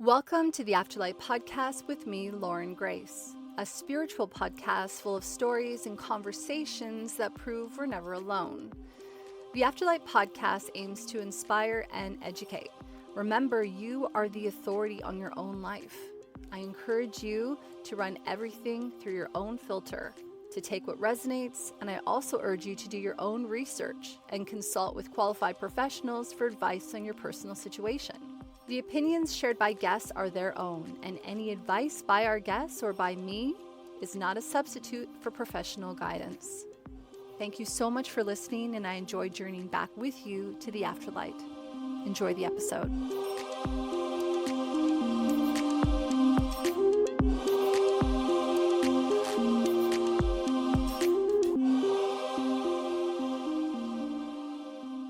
Welcome to the Afterlight Podcast with me, Lauren Grace, a spiritual podcast full of stories and conversations that prove we're never alone. The Afterlight Podcast aims to inspire and educate. Remember, you are the authority on your own life. I encourage you to run everything through your own filter, to take what resonates, and I also urge you to do your own research and consult with qualified professionals for advice on your personal situation. The opinions shared by guests are their own, and any advice by our guests or by me is not a substitute for professional guidance. Thank you so much for listening, and I enjoy journeying back with you to the afterlight. Enjoy the episode.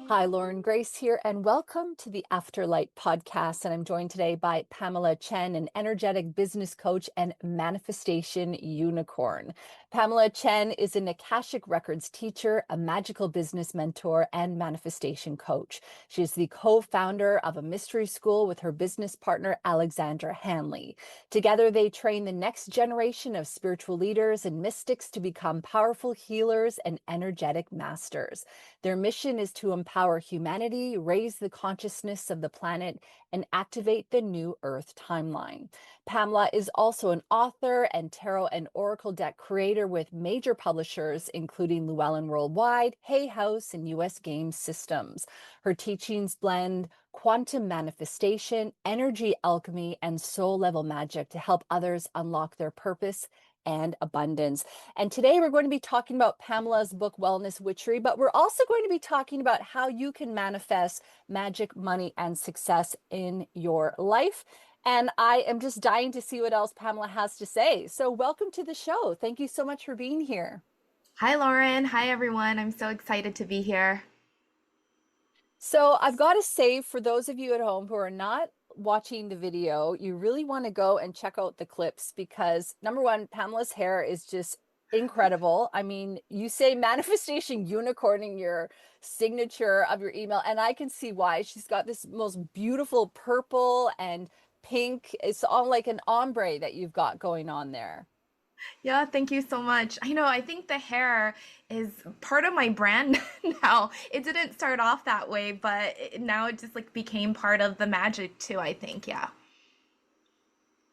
Hi, Lauren Grace here, and welcome to the Afterlight Podcast. And I'm joined today by Pamela Chen, an energetic business coach and manifestation unicorn. Pamela Chen is an Akashic Records teacher, a magical business mentor, and manifestation coach. She is the co-founder of a mystery school with her business partner, Alexandra Hanley. Together, they train the next generation of spiritual leaders and mystics to become powerful healers and energetic masters. Their mission is to empower humanity, raise the consciousness of the planet, and activate the new Earth timeline. Pamela is also an author and tarot and oracle deck creator with major publishers, including Llewellyn Worldwide, Hay House, and U.S. Game Systems. Her teachings blend quantum manifestation, energy alchemy, and soul-level magic to help others unlock their purpose and abundance. And today we're going to be talking about Pamela's book, Wellness Witchery, but we're also going to be talking about how you can manifest magic, money, and success in your life. And I am just dying to see what else Pamela has to say. So welcome to the show. Thank you so much for being here. Hi, Lauren. Hi, everyone. I'm so excited to be here. So I've got to say, for those of you at home who are not watching the video, you really want to go and check out the clips because number one, Pamela's hair is just incredible. I mean, you say manifestation unicorn in your signature of your email, and I can see why. She's got this most beautiful purple and pink. It's all like an ombre that you've got going on there. Yeah, thank you so much. I think the hair is part of my brand now. It didn't start off that way, but now it just like became part of the magic too, I think. Yeah.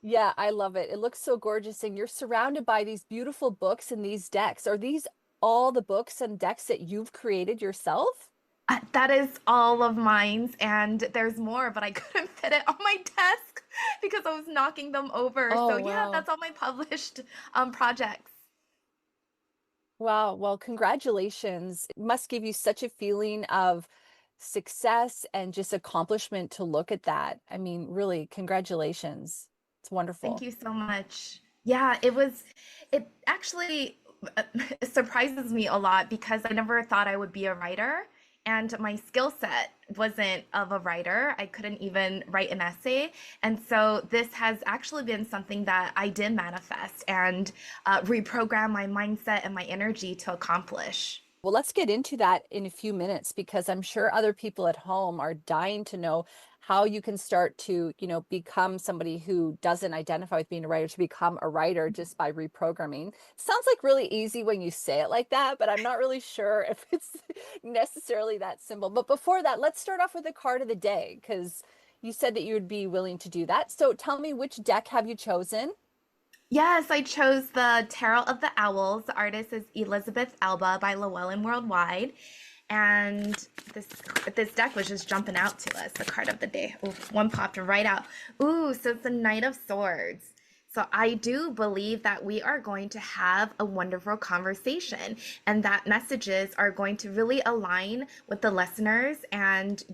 Yeah, I love it. It looks so gorgeous, and you're surrounded by these beautiful books and these decks. Are these all the books and decks that you've created yourself? That is all of mine, and there's more, but I couldn't fit it on my desk because I was knocking them over. So Oh, yeah, wow. that's all my published projects. Wow. Well, congratulations. It must give you such a feeling of success and just accomplishment to look at that. I mean, really, congratulations. It's Thank wonderful. you so much. Yeah, it actually surprises me a lot because I never thought I would be a writer. And my skill set wasn't of a writer. I couldn't even write an essay. And so this has actually been something that I did manifest and reprogram my mindset and my energy to accomplish. Well, let's get into that in a few minutes because I'm sure other people at home are dying to know how you can start to, become somebody who doesn't identify with being a writer to become a writer just by reprogramming. Sounds like really easy when you say it like that, but I'm not really sure if it's necessarily that simple. But before that, let's start off with the card of the day because you said that you would be willing to do that. So tell me, which deck have you chosen? Yes, I chose the Tarot of the Owls. The artist is Elizabeth Elba by Llewellyn Worldwide. And this deck was just jumping out to us, the card of the day. Ooh, one popped right out. Ooh, so it's the Knight of Swords. So I do believe that we are going to have a wonderful conversation and that messages are going to really align with the listeners, and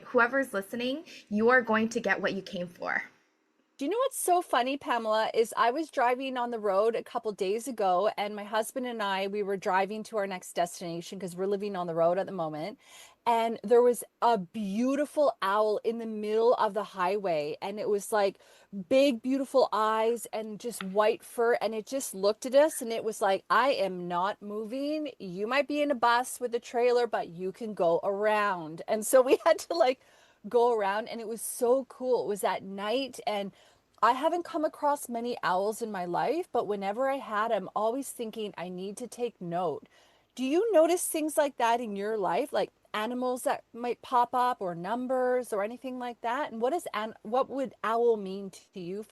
whoever's listening, you are going to get what you came for. Do you know what's so funny, Pamela, is I was driving on the road a couple days ago and my husband and we were driving to our next destination because we're living on the road at the moment. And there was a beautiful owl in the middle of the highway. And it was like big, beautiful eyes and just white fur. And it just looked at us and it was like, I am not moving. You might be in a bus with a trailer, but you can go around. And so we had to like go around, and it was so cool. It was at night, and I haven't come across many owls in my life, but whenever I had, I'm always thinking I need to take note. Do you notice things like that in your life, like animals that might pop up or numbers or anything like that? And what would owl mean to you?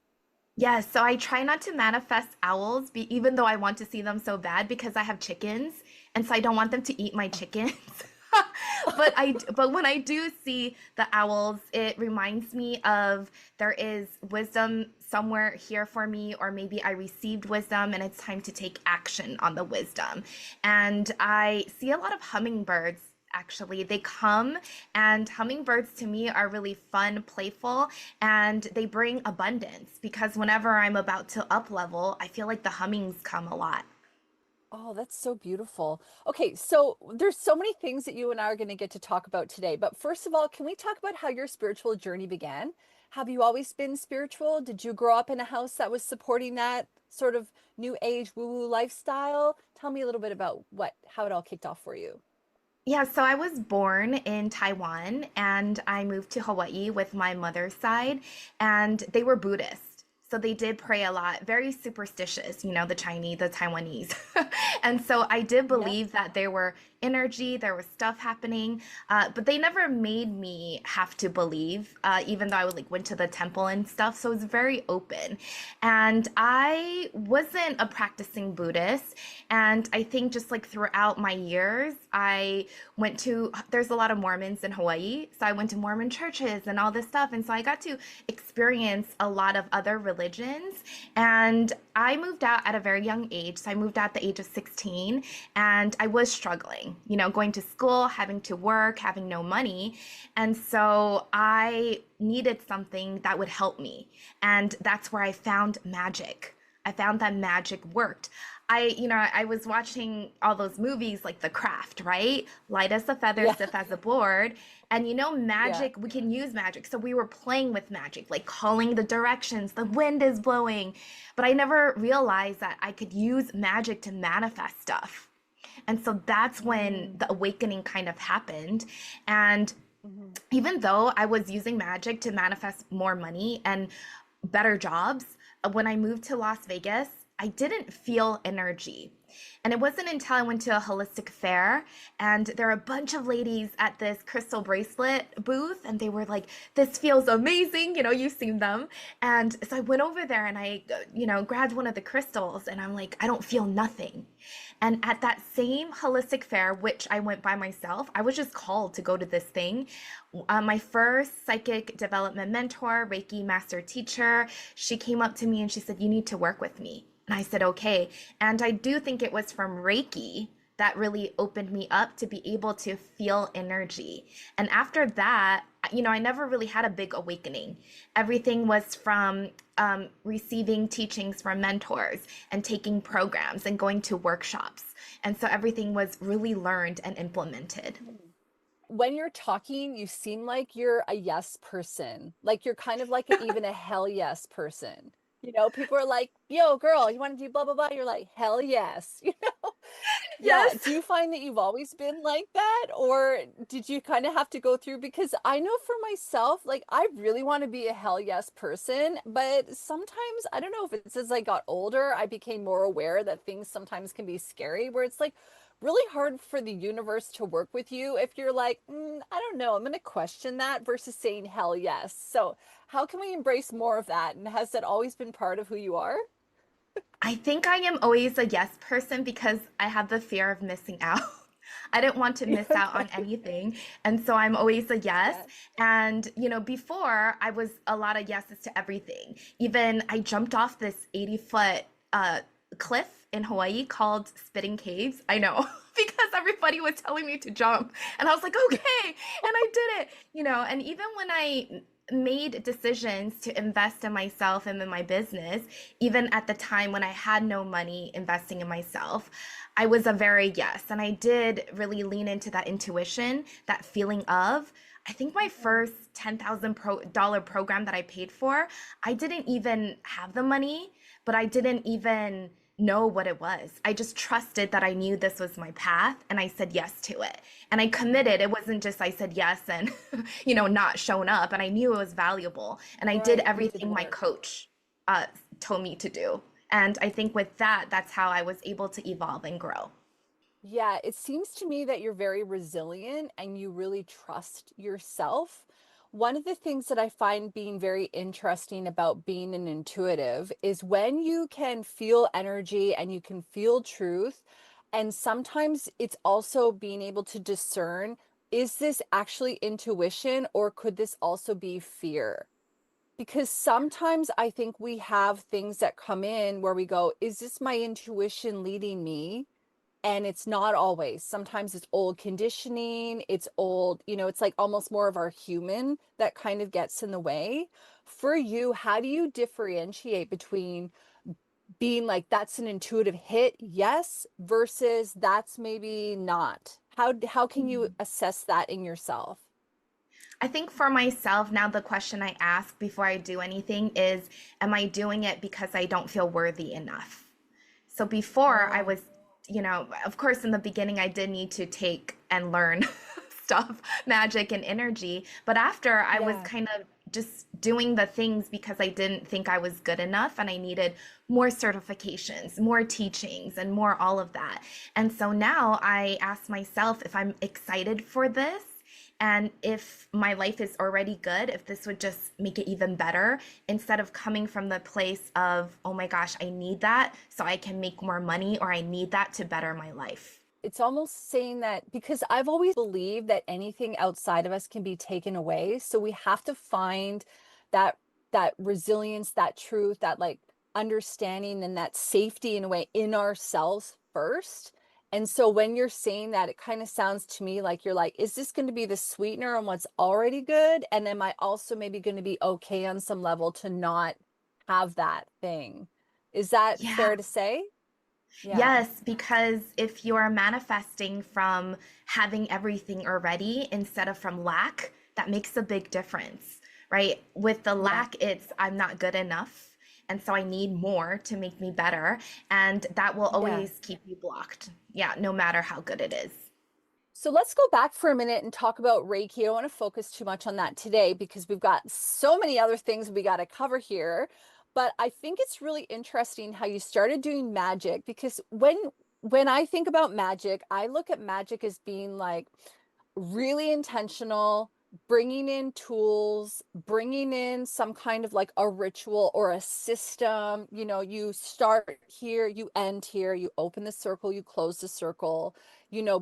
Yes, so I try not to manifest owls, even though I want to see them so bad because I have chickens, and so I don't want them to eat my chickens. But when I do see the owls, it reminds me of there is wisdom somewhere here for me, or maybe I received wisdom and it's time to take action on the wisdom. And I see a lot of hummingbirds. Actually, they come, and hummingbirds to me are really fun, playful, and they bring abundance because whenever I'm about to up level, I feel like the hummings come a lot. Oh, that's so beautiful. Okay, so there's so many things that you and I are going to get to talk about today. But first of all, can we talk about how your spiritual journey began? Have you always been spiritual? Did you grow up in a house that was supporting that sort of new age woo-woo lifestyle? Tell me a little bit about how it all kicked off for you. Yeah, so I was born in Taiwan and I moved to Hawaii with my mother's side, and they were Buddhist. So they did pray a lot, very superstitious, the Chinese, the Taiwanese. And so I did believe Yes. that there were energy, there was stuff happening, but they never made me have to believe, even though I would like went to the temple and stuff. So it was very open. And I wasn't a practicing Buddhist. And I think just like throughout my years, there's a lot of Mormons in Hawaii. So I went to Mormon churches and all this stuff. And so I got to experience a lot of other religions. And I moved out at a very young age. So I moved out at the age of 16, and I was struggling, going to school, having to work, having no money. And so I needed something that would help me. And that's where I found magic. I found that magic worked. I was watching all those movies like The Craft, right? Light as a feather, Yeah. stiff as a board. And Yeah. magic, we can use magic. So we were playing with magic, like calling the directions, the wind is blowing. But I never realized that I could use magic to manifest stuff. And so that's when Mm, the awakening kind of happened. And mhm. even though I was using magic to manifest more money and better jobs, when I moved to Las Vegas, I didn't feel energy. And it wasn't until I went to a holistic fair, and there are a bunch of ladies at this crystal bracelet booth, and they were like, "This feels amazing." You've seen them. And so I went over there and grabbed one of the crystals, and I'm like, I don't feel nothing. And at that same holistic fair, which I went by myself, I was just called to go to this thing. My first psychic development mentor, Reiki master teacher, she came up to me and she said, "You need to work with me." And I said, "Okay." And I do think it was from Reiki that really opened me up to be able to feel energy. And after that, I never really had a big awakening. Everything was from receiving teachings from mentors and taking programs and going to workshops. And so everything was really learned and implemented. When you're talking, you seem like you're a yes person. Like you're kind of like even a hell yes person. People are like, "Yo, girl, you want to do blah blah blah?" You're like, "Hell yes." Yeah. Yes. Do you find that you've always been like that, or did you kind of have to go through? Because I know for myself, like I really want to be a hell yes person, but sometimes I don't know if it's as I got older, I became more aware that things sometimes can be scary, where it's like really hard for the universe to work with you if you're like, I don't know, I'm going to question that versus saying hell yes. So, how can we embrace more of that? And has that always been part of who you are? I think I am always a yes person because I have the fear of missing out. I didn't want to miss out on Okay. anything. And so I'm always a yes. Yeah. And, before I was a lot of yeses to everything. Even I jumped off this 80-foot cliff in Hawaii called Spitting Caves. I know, because everybody was telling me to jump. And I was like, okay. And I did it, and even when I made decisions to invest in myself and in my business, even at the time when I had no money investing in myself, I was a very yes. And I did really lean into that intuition, that feeling of, I think my Mhm. first $10,000 program that I paid for, I didn't even have the money, but I didn't even know what it was. I just trusted that I knew this was my path and I said yes to it. And I committed. It wasn't just I said yes and, not shown up. And I knew it was valuable. And I did Right. You did the everything my work. coach uh, told me to do. And I think with that, that's how I was able to evolve and grow. Yeah, it seems to me that you're very resilient and you really trust yourself. One of the things that I find being very interesting about being an intuitive is when you can feel energy and you can feel truth. And sometimes it's also being able to discern, is this actually intuition or could this also be fear? Because sometimes I think we have things that come in where we go, is this my intuition leading me? And it's not always. Sometimes it's old conditioning, it's old, it's like almost more of our human that kind of gets in the way. For you, how do you differentiate between being like that's an intuitive hit, yes, versus that's maybe not? How can you assess that in yourself? I think for myself, now the question I ask before I do anything is, am I doing it because I don't feel worthy enough? So before I Oh, was, of course, in the beginning, I did need to take and learn stuff, magic and energy. But after I was yeah. kind of just doing the things because I didn't think I was good enough and I needed more certifications, more teachings, and more all of that. And so now I ask myself if I'm excited for this and if my life is already good, if this would just make it even better, instead of coming from the place of, oh my gosh, I need that so I can make more money, or I need that to better my life. It's almost saying that because I've always believed that anything outside of us can be taken away. So we have to find that resilience, that truth, that like understanding and that safety in a way in ourselves first. And so when you're saying that, it kind of sounds to me like you're like, is this going to be the sweetener on what's already good? And am I also maybe going to be okay on some level to not have that thing? Is that Yeah. fair to say? Yeah. Yes, because if you're manifesting from having everything already instead of from lack, that makes a big difference, right? With the Yeah. lack, it's I'm not good enough. And so I need more to make me better. And that will Yeah. always keep you blocked. Yeah, no matter how good it is. So let's go back for a minute and talk about Reiki. I don't want to focus too much on that today because we've got so many other things we got to cover here. But I think it's really interesting how you started doing magic because when I think about magic, I look at magic as being like really intentional, bringing in tools, bringing in some kind of like a ritual or a system. You start here, you end here, you open the circle, you close the circle,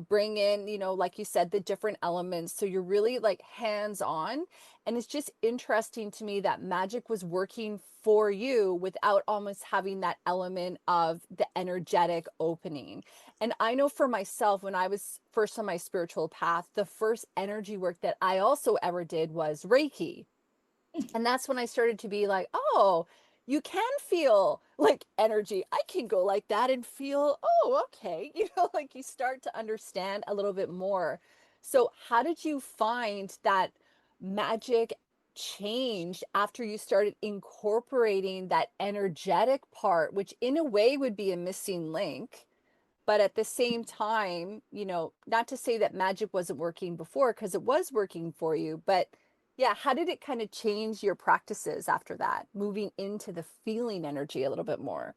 bring in, like you said, the different elements. So you're really like hands on. And it's just interesting to me that magic was working for you without almost having that element of the energetic opening. And I know for myself, when I was first on my spiritual path, the first energy work that I also ever did was Reiki. And that's when I started to be like, oh, you can feel like energy. I can go like that and feel, oh, okay. Like you start to understand a little bit more. So, how did you find that magic changed after you started incorporating that energetic part, which in a way would be a missing link? But at the same time, not to say that magic wasn't working before, because it was working for you, but yeah, how did it kind of change your practices after that, moving into the feeling energy a little bit more?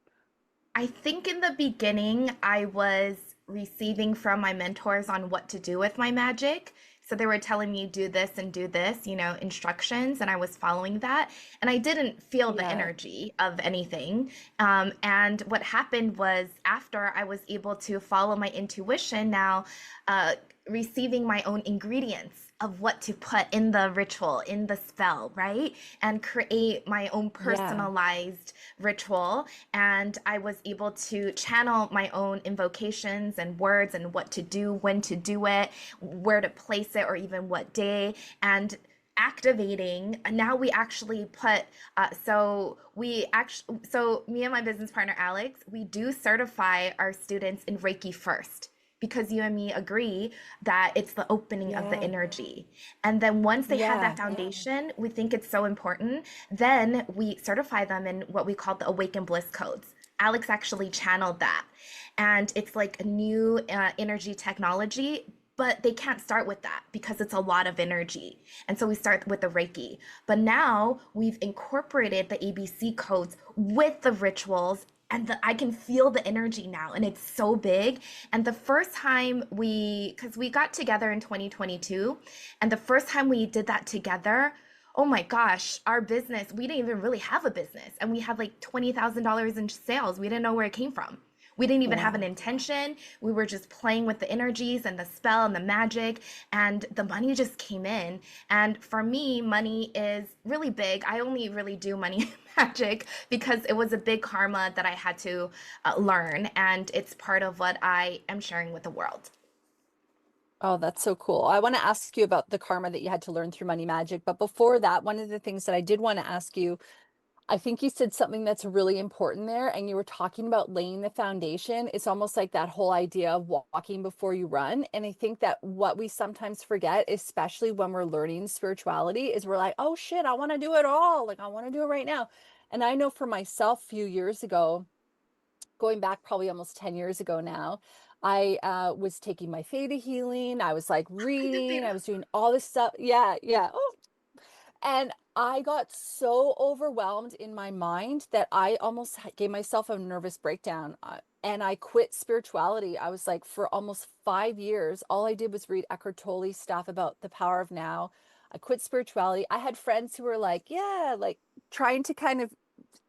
I think in the beginning, I was receiving from my mentors on what to do with my magic. So they were telling me do this and do this, instructions, and I was following that. And I didn't feel the Yeah. energy of anything. And what happened was after I was able to follow my intuition, now receiving my own ingredients of what to put in the ritual, in the spell, right? And create my own Yeah. personalized ritual. And I was able to channel my own invocations and words and what to do, when to do it, where to place it, or even what day. And activating, now we actually put so me and my business partner Alex, we do certify our students in Reiki first, because you and me agree that it's the opening of the Yeah. energy. And then once they have that Yeah. foundation, we think it's so important, then we certify them in what we call the awakened bliss codes. Alex actually channeled that. And it's like a new energy technology, but they can't start with that because it's a lot of energy. And so we start with the Reiki. But now we've incorporated the ABC codes with the rituals. And I can feel the energy now, and it's so big. And the first time because we got together in 2022, and the first time we did that together, oh my gosh, our business, we didn't even really have a business. And we had like $20,000 in sales. We didn't know where it came from. We didn't even have an Wow. intention. We were just playing with the energies and the spell and the magic, and the money just came in. And for me, money is really big. I only really do money magic because it was a big karma that I had to learn, and it's part of what I am sharing with the world. Oh, that's so cool. I want to ask you about the karma that you had to learn through money magic. But before that, one of the things that I did want to ask you, I think you said something that's really important there, and you were talking about laying the foundation. It's almost like that whole idea of walking before you run. And I think that what we sometimes forget, especially when we're learning spirituality, is we're like, oh shit, I want to do it all. Like, I want to do it right now. And I know for myself, a few years ago, going back probably almost 10 years ago now, I was taking my theta healing. I was like I did reading, theta. I was doing all this stuff. Yeah, yeah. Oh, and I got so overwhelmed in my mind that I almost gave myself a nervous breakdown. And I quit spirituality. I was like, for almost 5 years, all I did was read Eckhart Tolle's stuff about the power of now. I quit spirituality. I had friends who were like, yeah, like trying to kind of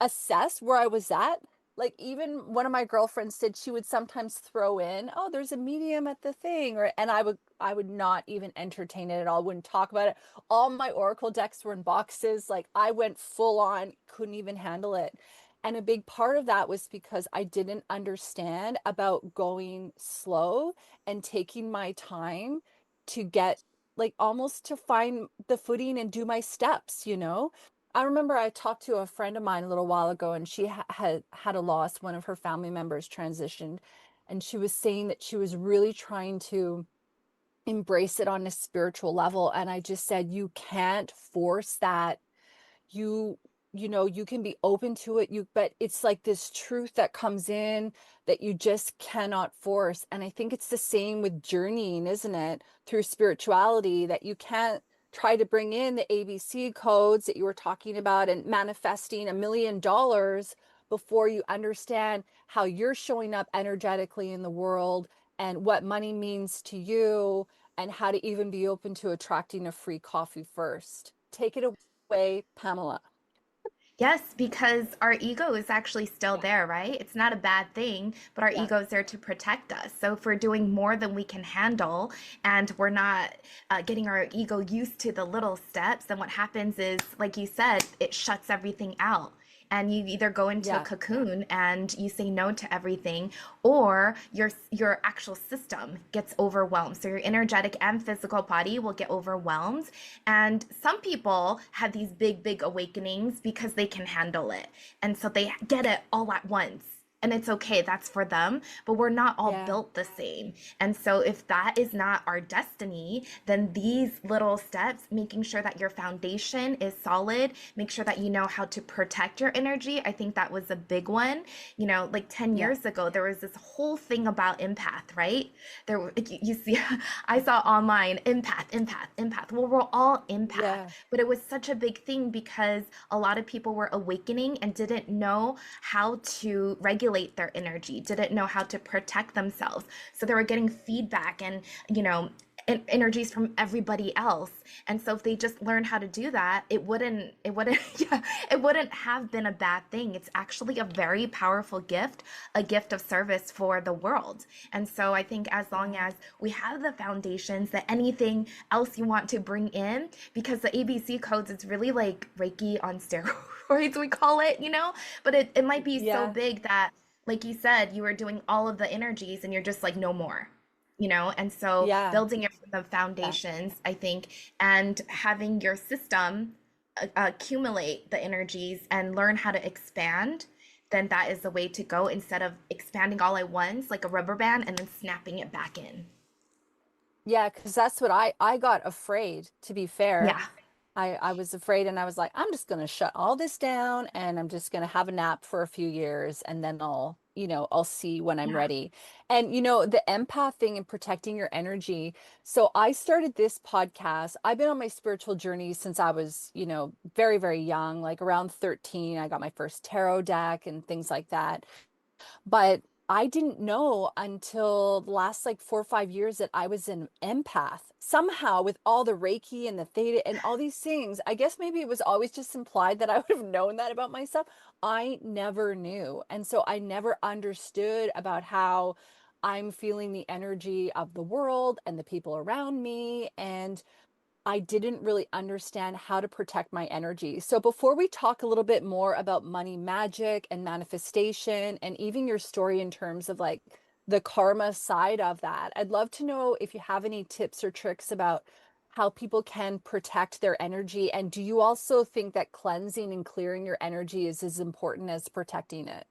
assess where I was at. Like even one of my girlfriends said she would sometimes throw in, "Oh, there's a medium at the thing," or and I would not even entertain it at all. Wouldn't talk about it. All my oracle decks were in boxes. Like I went full on, couldn't even handle it. And a big part of that was because I didn't understand about going slow and taking my time to get like almost to find the footing and do my steps, you know? I remember I talked to a friend of mine a little while ago, and she had a loss. One of her family members transitioned, and she was saying that she was really trying to embrace it on a spiritual level. And I just said, you can't force that. you you can be open to it, but it's like this truth that comes in that you just cannot force. And I think it's the same with journeying, isn't it, through spirituality, that you can't try to bring in the ABC codes that you were talking about and manifesting $1 million before you understand how you're showing up energetically in the world and what money means to you, and how to even be open to attracting a free coffee first. Take it away, Pamela. Yes, because our ego is actually still there, right? It's not a bad thing, but our Yeah. ego is there to protect us. So if we're doing more than we can handle and we're not getting our ego used to the little steps, then what happens is, like you said, it shuts everything out. And you either go into a Yeah. cocoon and you say no to everything, or your actual system gets overwhelmed. So your energetic and physical body will get overwhelmed. And some people have these big awakenings because they can handle it. And so they get it all at once. And it's okay, that's for them, but we're not all Yeah. built the same. And so, if that is not our destiny, then these little steps, making sure that your foundation is solid, make sure that you know how to protect your energy. I think that was a big one. You know, like 10 Yeah. years ago, there was this whole thing about empath, right? You see, I saw online empath. Well, we're all empath, Yeah. but it was such a big thing because a lot of people were awakening and didn't know how to regulate their energy, didn't know how to protect themselves. So they were getting feedback and, you know, energies from everybody else. And so if they just learned how to do that, it wouldn't yeah, it wouldn't have been a bad thing. It's actually a very powerful gift, a gift of service for the world. And so I think as long Yeah. as we have the foundations, that anything else you want to bring in, because the ABC codes, it's really like Reiki on steroids, we call it, you know? But it might be so Yeah. big that, like you said, you were doing all of the energies and you're just like, no more, you know? And so Yeah. building it from the Yeah. foundations, I think, and having your system accumulate the energies and learn how to expand, then that is the way to go, instead of expanding all at once like a rubber band and then snapping it back in. Yeah, because that's what I got afraid, to be fair. Yeah. I was afraid and I was like, I'm just going to shut all this down and I'm just going to have a nap for a few years and then I'll see when I'm Yeah. ready. And the empath thing and protecting your energy. So I started this podcast. I've been on my spiritual journey since I was, very, very young, like around 13. I got my first tarot deck and things like that. But I didn't know until the last like 4 or 5 years that I was an empath. Somehow, with all the Reiki and the theta and all these things, I guess maybe it was always just implied that I would have known that about myself. I never knew. And so I never understood about how I'm feeling the energy of the world and the people around me. And I didn't really understand how to protect my energy. So before we talk a little bit more about money magic and manifestation and even your story in terms of like the karma side of that, I'd love to know if you have any tips or tricks about how people can protect their energy. And do you also think that cleansing and clearing your energy is as important as protecting it?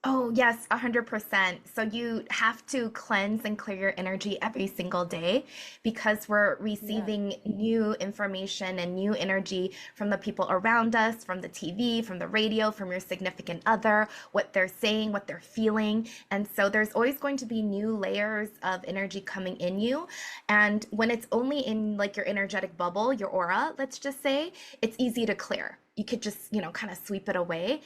Oh, yes, 100%. So you have to cleanse and clear your energy every single day because we're Yeah. receiving new information and new energy from the people around us, from the TV, from the radio, from your significant other, what they're saying, what they're feeling. And so there's always going to be new layers of energy coming in you. And when it's only in like your energetic bubble, your aura, let's just say, it's easy to clear. You could just, kind of sweep it away.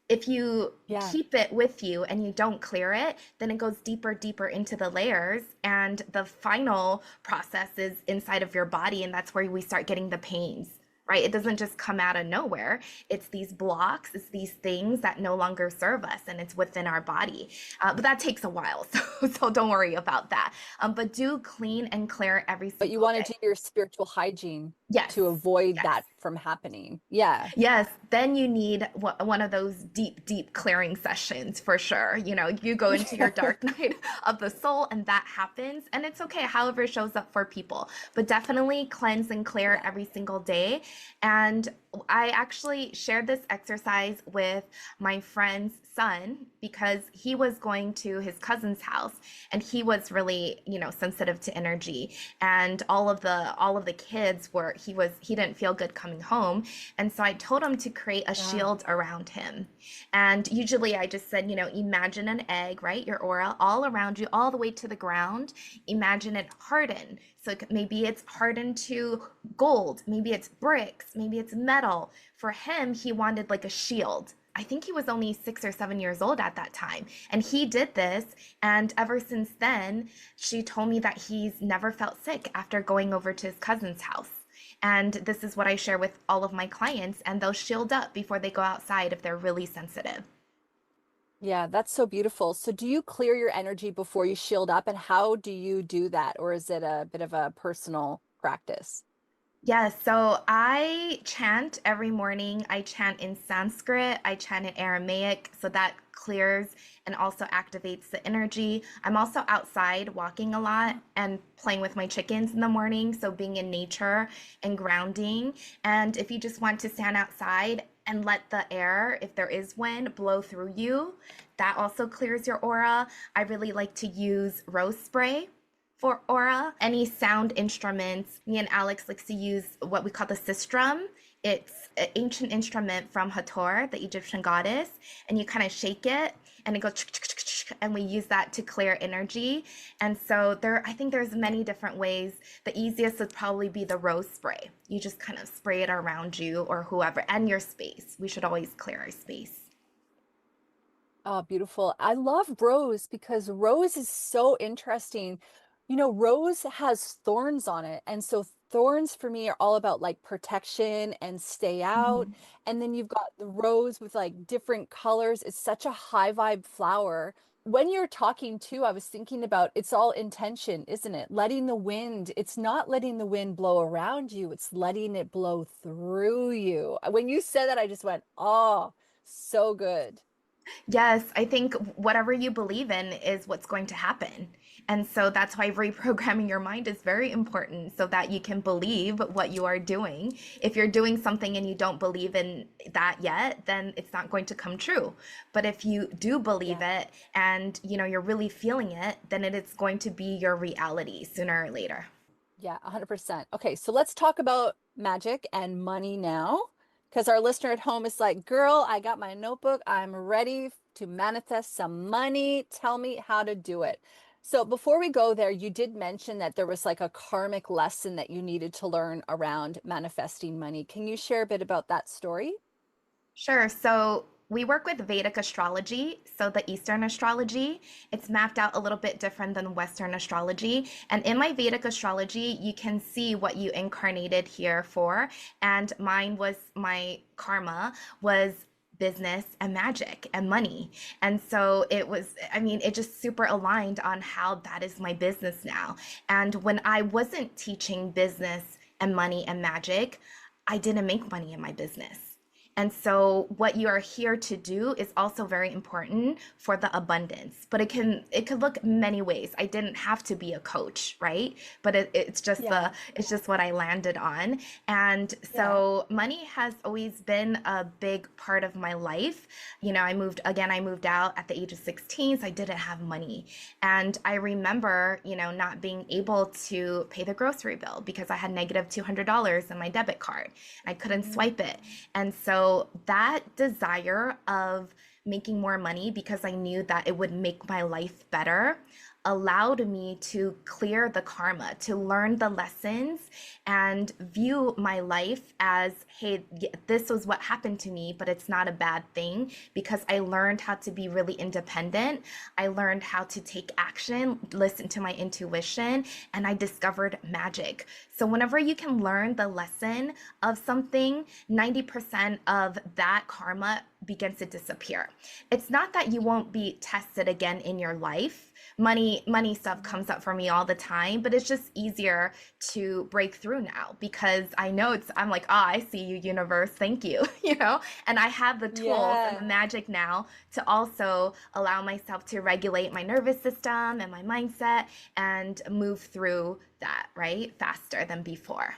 If you Yeah. keep it with you and you don't clear it, then it goes deeper, deeper into the layers. And the final process is inside of your body. And that's where we start getting the pains, right? It doesn't just come out of nowhere. It's these blocks, it's these things that no longer serve us, and it's within our body. But that takes a while. So don't worry about that. But do clean and clear every But you single want to day. do your spiritual hygiene Yes. to avoid Yes. that from happening. Yeah. Yes, then you need one of those deep, deep clearing sessions for sure. You go into your dark night of the soul, and that happens. And it's okay, however it shows up for people. But definitely cleanse and clear Yeah. every single day. And I actually shared this exercise with my friend's son because he was going to his cousin's house and he was really, sensitive to energy. And all of the kids he didn't feel good coming home. And so I told him to create a Yeah. shield around him. And usually I just said, imagine an egg, right? Your aura all around you, all the way to the ground. Imagine it harden. So maybe it's hardened to gold, maybe it's bricks, maybe it's metal. For him, he wanted like a shield. I think he was only 6 or 7 years old at that time. And he did this. And ever since then, she told me that he's never felt sick after going over to his cousin's house. And this is what I share with all of my clients, and they'll shield up before they go outside if they're really sensitive. Yeah, that's so beautiful. So do you clear your energy before you shield up, and how do you do that? Or is it a bit of a personal practice? Yes, so I chant every morning. I chant in Sanskrit, I chant in Aramaic, so that clears and also activates the energy. I'm also outside walking a lot and playing with my chickens in the morning, so being in nature and grounding. And if you just want to stand outside and let the air, if there is wind, blow through you, that also clears your aura. I really like to use rose spray for aura. Any sound instruments, me and Alex likes to use what we call the sistrum. It's an ancient instrument from Hathor, the Egyptian goddess, and you kind of shake it and it goes and we use that to clear energy. And so I think there's many different ways. The easiest would probably be the rose spray. You just kind of spray it around you or whoever and your space. We should always clear our space. Oh, beautiful. I love rose because rose is so interesting. Rose has thorns on it. And so thorns for me are all about like protection and stay out. Mhm. And then you've got the rose with like different colors. It's such a high vibe flower. When you're talking too, I was thinking about it's all intention, isn't it? Letting the wind, it's not letting the wind blow around you, it's letting it blow through you. When you said that, I just went, oh, so good. Yes, I think whatever you believe in is what's going to happen. And so that's why reprogramming your mind is very important so that you can believe what you are doing. If you're doing something and you don't believe in that yet, then it's not going to come true. But if you do believe Yeah. it and you're really feeling it, then it is going to be your reality sooner or later. Yeah, 100%. Okay, so let's talk about magic and money now? Because our listener at home is like, girl, I got my notebook. I'm ready to manifest some money. Tell me how to do it. So before we go there, you did mention that there was like a karmic lesson that you needed to learn around manifesting money. Can you share a bit about that story? Sure. So we work with Vedic astrology, so the Eastern astrology. It's mapped out a little bit different than Western astrology. And in my Vedic astrology, you can see what you incarnated here for. And mine was my karma was business and magic and money. And so it was, I mean, it just super aligned on how that is my business now. And when I wasn't teaching business and money and magic, I didn't make money in my business. And so what you are here to do is also very important for the abundance. But it could look many ways. I didn't have to be a coach, right? But Yeah, it's just what I landed on. And yeah. so money has always been a big part of my life. You know, I moved out at the age of 16, so I didn't have money. And I remember, you know, not being able to pay the grocery bill because I had negative $200 in my debit card. I couldn't swipe it. And so that desire of making more money because I knew that it would make my life better allowed me to clear the karma, to learn the lessons and view my life as, hey, this was what happened to me, but it's not a bad thing because I learned how to be really independent. I learned how to take action, listen to my intuition, and I discovered magic. So whenever you can learn the lesson of something, 90% of that karma begins to disappear. It's not that you won't be tested again in your life. Money stuff comes up for me all the time, but it's just easier to break through now because I know I'm like, ah, I see you, universe, thank you, you know, and I have the tools and the Yeah. magic now to also allow myself to regulate my nervous system and my mindset and move through that, right, faster than before.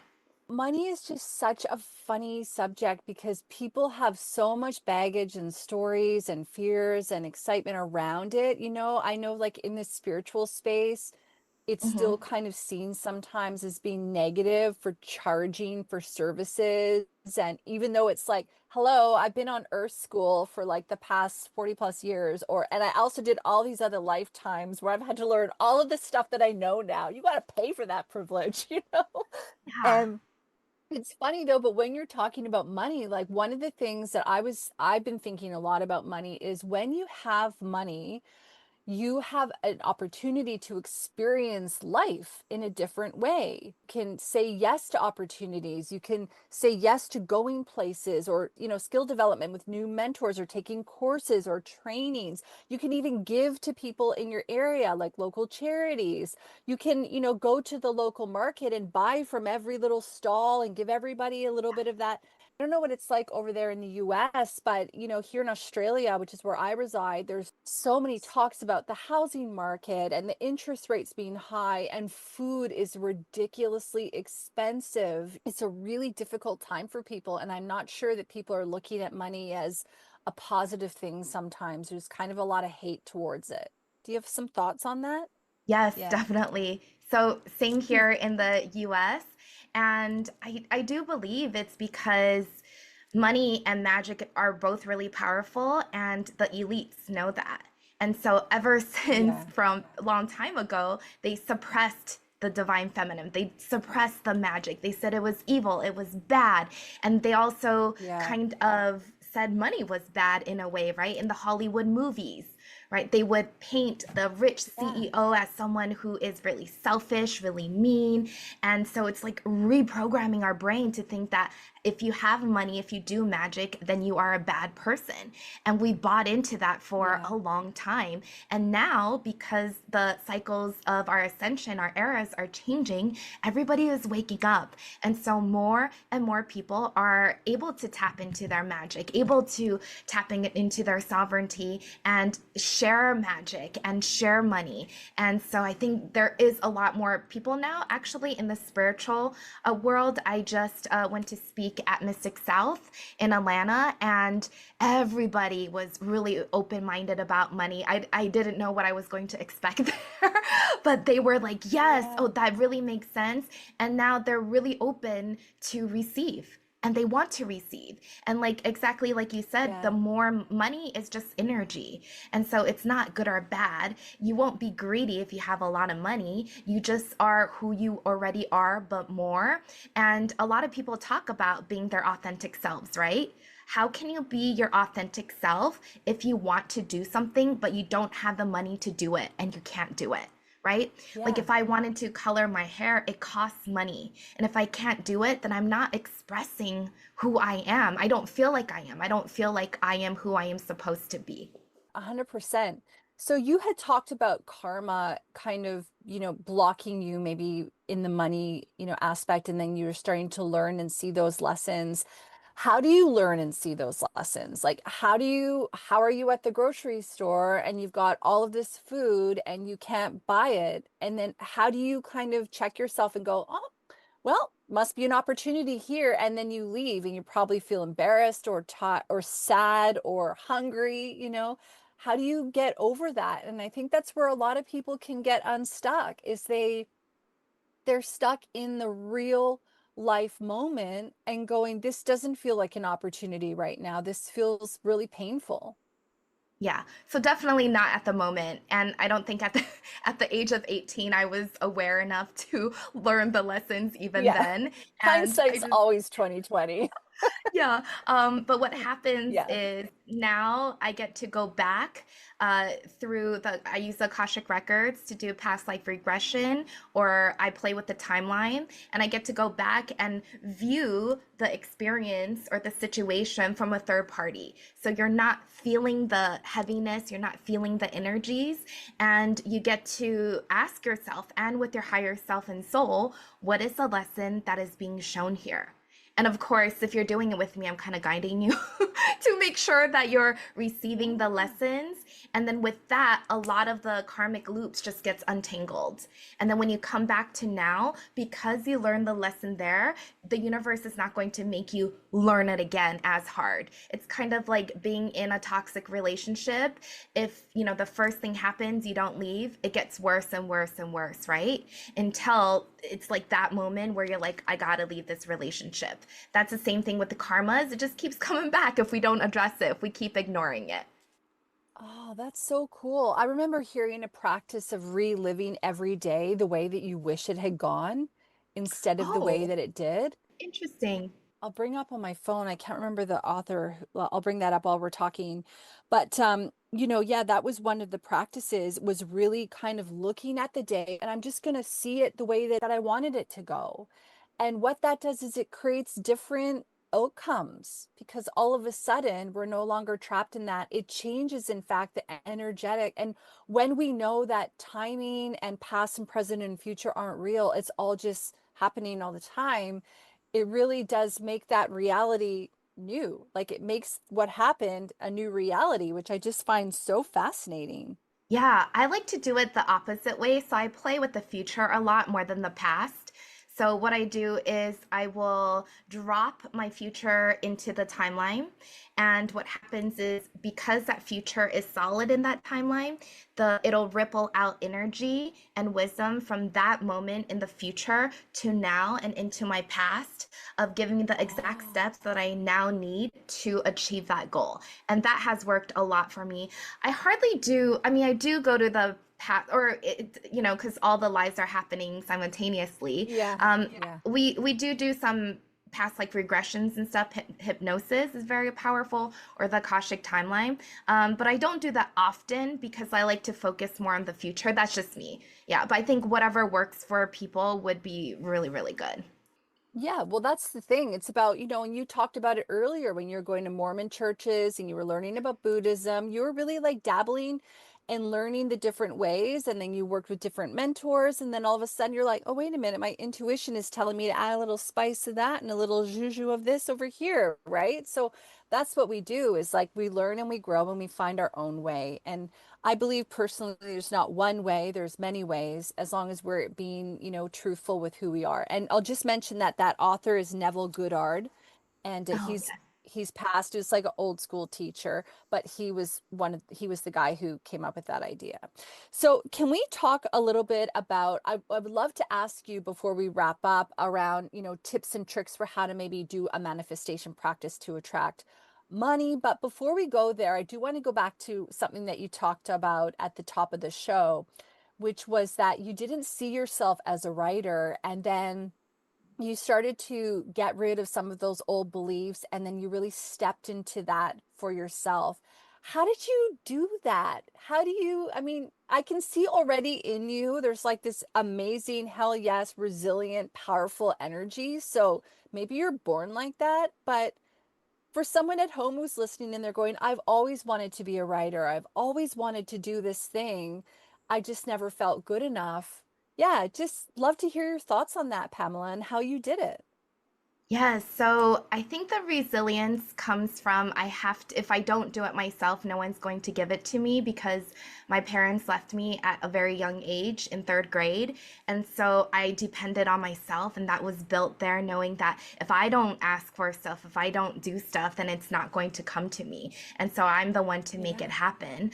Money is just such a funny subject because people have so much baggage and stories and fears and excitement around it. I know like in the spiritual space, it's Hmm. still kind of seen sometimes as being negative for charging for services. And even though it's like, hello, I've been on Earth School for like the past 40 plus years, and I also did all these other lifetimes where I've had to learn all of the stuff that I know now. You got to pay for that privilege, you know? Yeah. And it's funny though, but when you're talking about money, like one of the things that I've been thinking a lot about money is when you have money, you have an opportunity to experience life in a different way. You can say yes to opportunities. You can say yes to going places or, skill development with new mentors or taking courses or trainings. You can even give to people in your area, like local charities. You can, go to the local market and buy from every little stall and give everybody a little bit of that. I don't know what it's like over there in the US, but here in Australia, which is where I reside, there's so many talks about the housing market and the interest rates being high and food is ridiculously expensive. It's a really difficult time for people, and I'm not sure that people are looking at money as a positive thing sometimes. There's kind of a lot of hate towards it. Do you have some thoughts on that? Yes, Yeah. definitely. So same here in the US. And I do believe it's because money and magic are both really powerful and the elites know that. And so ever since Yeah. from a long time ago, they suppressed the divine feminine. They suppressed the magic. They said it was evil, it was bad. And they also Yeah. kind of said money was bad in a way, right? In the Hollywood movies, right? They would paint the rich Yeah. CEO as someone who is really selfish, really mean. And so it's like reprogramming our brain to think that if you have money, if you do magic, then you are a bad person. And we bought into that for Yeah. a long time. And now, because the cycles of our ascension, our eras are changing, everybody is waking up. And so more and more people are able to tap into their magic, able able to tapping it into their sovereignty and share magic and share money. And so I think there is a lot more people now actually in the spiritual world. I just went to speak at Mystic South in Atlanta, and everybody was really open-minded about money. I didn't know what I was going to expect there, but they were like, yes, Yeah. oh, that really makes sense. And now they're really open to receive. And they want to receive. And like exactly like you said, the Yeah. more money is just energy. And so it's not good or bad. You won't be greedy if you have a lot of money. You just are who you already are, but more. And a lot of people talk about being their authentic selves, right? How can you be your authentic self if you want to do something, but you don't have the money to do it and you can't do it? Right? Like Yeah. if I wanted to color my hair, it costs money. And if I can't do it, then I'm not expressing who I am. I don't feel like I am. I don't feel like I am who I am supposed to be. 100%. So you had talked about karma kind of, blocking you maybe in the money, aspect, and then you're starting to learn and see those lessons. How do you learn and see those lessons? Like, how are you at the grocery store and you've got all of this food and you can't buy it? And then how do you kind of check yourself and go, oh, well, must be an opportunity here. And then you leave and you probably feel embarrassed or or sad or hungry, How do you get over that? And I think that's where a lot of people can get unstuck is they're stuck in the real life moment and going, this doesn't feel like an opportunity right now. This feels really painful. Yeah. So definitely not at the moment. And I don't think at the at the age of 18 I was aware enough to learn the lessons even Yeah. then. And I Hindsight's just always 2020. yeah. But what happens Yeah. is now I get to go back through I use the Akashic Records to do past life regression, or I play with the timeline, and I get to go back and view the experience or the situation from a third party. So you're not feeling the heaviness, you're not feeling the energies, and you get to ask yourself and with your higher self and soul, what is the lesson that is being shown here? And of course, if you're doing it with me, I'm kind of guiding you to make sure that you're receiving the Yeah. lessons. And then with that, a lot of the karmic loops just gets untangled. And then when you come back to now, because you learned the lesson there, the universe is not going to make you learn it again as hard. It's kind of like being in a toxic relationship. If, the first thing happens, you don't leave, it gets worse and worse and worse, right? Until it's like that moment where you're like, I gotta leave this relationship. That's the same thing with the karmas. It just keeps coming back if we don't address it, if we keep ignoring it. Oh, that's so cool. I remember hearing a practice of reliving every day the way that you wish it had gone instead of the way Oh, that it did. interesting. I'll bring up on my phone. I can't remember the author. Well, I'll bring that up while we're talking. But yeah, that was one of the practices was really kind of looking at the day and I'm just going to see it the way that I wanted it to go. And what that does is it creates different outcomes because all of a sudden we're no longer trapped in that. It changes, in fact, the energetic. And when we know that timing and past and present and future aren't real, it's all just happening all the time, it really does make that reality new. Like it makes what happened a new reality, which I just find so fascinating. Yeah, I like to do it the opposite way. So I play with the future a lot more than the past. So what I do is I will drop my future into the timeline. And what happens is because that future is solid in that timeline, the it'll ripple out energy and wisdom from that moment in the future to now and into my past of giving me the exact Oh, steps that I now need to achieve that goal. And that has worked a lot for me. I hardly do, I mean, I do go to the past or because all the lives are happening simultaneously. yeah, um yeah. we do some past like regressions and stuff. Hypnosis is very powerful, or the Akashic timeline. But I don't do that often because I like to focus more on the future. That's just me. Yeah, but I think whatever works for people would be really, really good. Yeah, well, that's the thing. It's about, and you talked about it earlier when you were going to Mormon churches and you were learning about Buddhism, you were really like dabbling and learning the different ways. And then you worked with different mentors. And then all of a sudden you're like, oh, wait a minute, my intuition is telling me to add a little spice of that and a little juju of this over here, right? So that's what we do, is like we learn and we grow and we find our own way. And I believe personally there's not one way, there's many ways, as long as we're being, truthful with who we are. And I'll just mention that that author is Neville Goddard, and Oh, yes. he's passed. It's like an old school teacher, but he was the guy who came up with that idea. So can we talk a little bit about, I would love to ask you before we wrap up around, tips and tricks for how to maybe do a manifestation practice to attract money. But before we go there, I do want to go back to something that you talked about at the top of the show, which was that you didn't see yourself as a writer, and then you started to get rid of some of those old beliefs, and then you really stepped into that for yourself. How did you do that? How do you, I mean, I can see already in you, there's like this amazing, hell yes, resilient, powerful energy. So maybe you're born like that, but for someone at home who's listening and they're going, I've always wanted to be a writer, I've always wanted to do this thing, I just never felt good enough. Yeah, just love to hear your thoughts on that, Pamela, and how you did it. Yes, so I think the resilience comes from I have to, if I don't do it myself, no one's going to give it to me because my parents left me at a very young age in third grade. And so I depended on myself, and that was built there, knowing that if I don't ask for stuff, if I don't do stuff, then it's not going to come to me. And so I'm the one to make Yeah. it happen.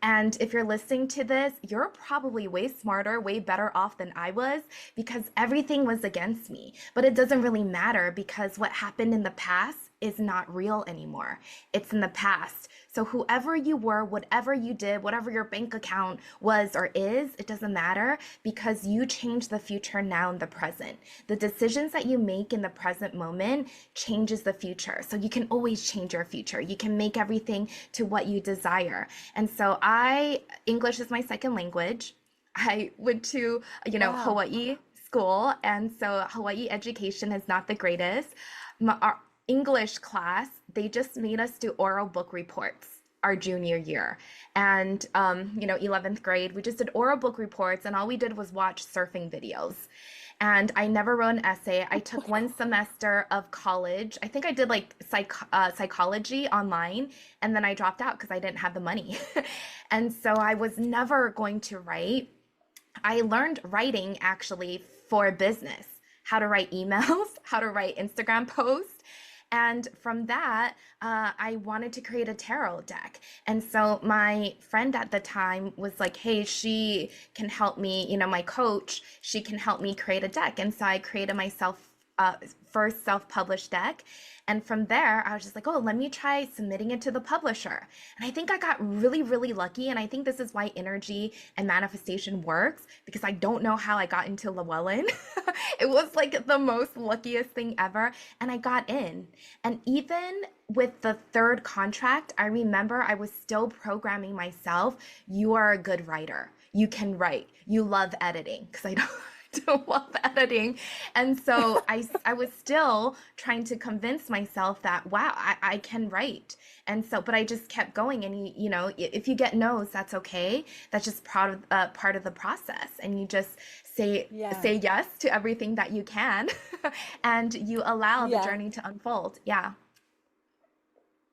And if you're listening to this, you're probably way smarter, way better off than I was because everything was against me. But it doesn't really matter because what happened in the past is not real anymore. It's in the past. So whoever you were, whatever you did, whatever your bank account was or is, it doesn't matter because you change the future now in the present. The decisions that you make in the present moment changes the future. So you can always change your future. You can make everything to what you desire. And so English is my second language. I went to, Wow. Hawaii school, and so Hawaii education is not the greatest. Our English class, they just made us do oral book reports our junior year. And, 11th grade, we just did oral book reports, and all we did was watch surfing videos. And I never wrote an essay. I took one semester of college. I think I did like psychology online, and then I dropped out because I didn't have the money. And so I was never going to write. I learned writing actually for business, how to write emails, how to write Instagram posts. And from that, I wanted to create a tarot deck. And so my friend at the time was like, hey, she can help me, my coach, she can help me create a deck. And so I created myself first self-published deck. And from there, I was just like, oh, let me try submitting it to the publisher. And I think I got really, really lucky. And I think this is why energy and manifestation works because I don't know how I got into Llewellyn. It was like the most luckiest thing ever. And I got in. And even with the third contract, I remember I was still programming myself. You are a good writer. You can write. You love editing because I don't love editing. And so I was still trying to convince myself that, wow, I can write. And so, but I just kept going. And, if you get no's, that's okay. That's just part of the process. And you just Yeah. say yes to everything that you can and you allow the Yeah. journey to unfold. Yeah.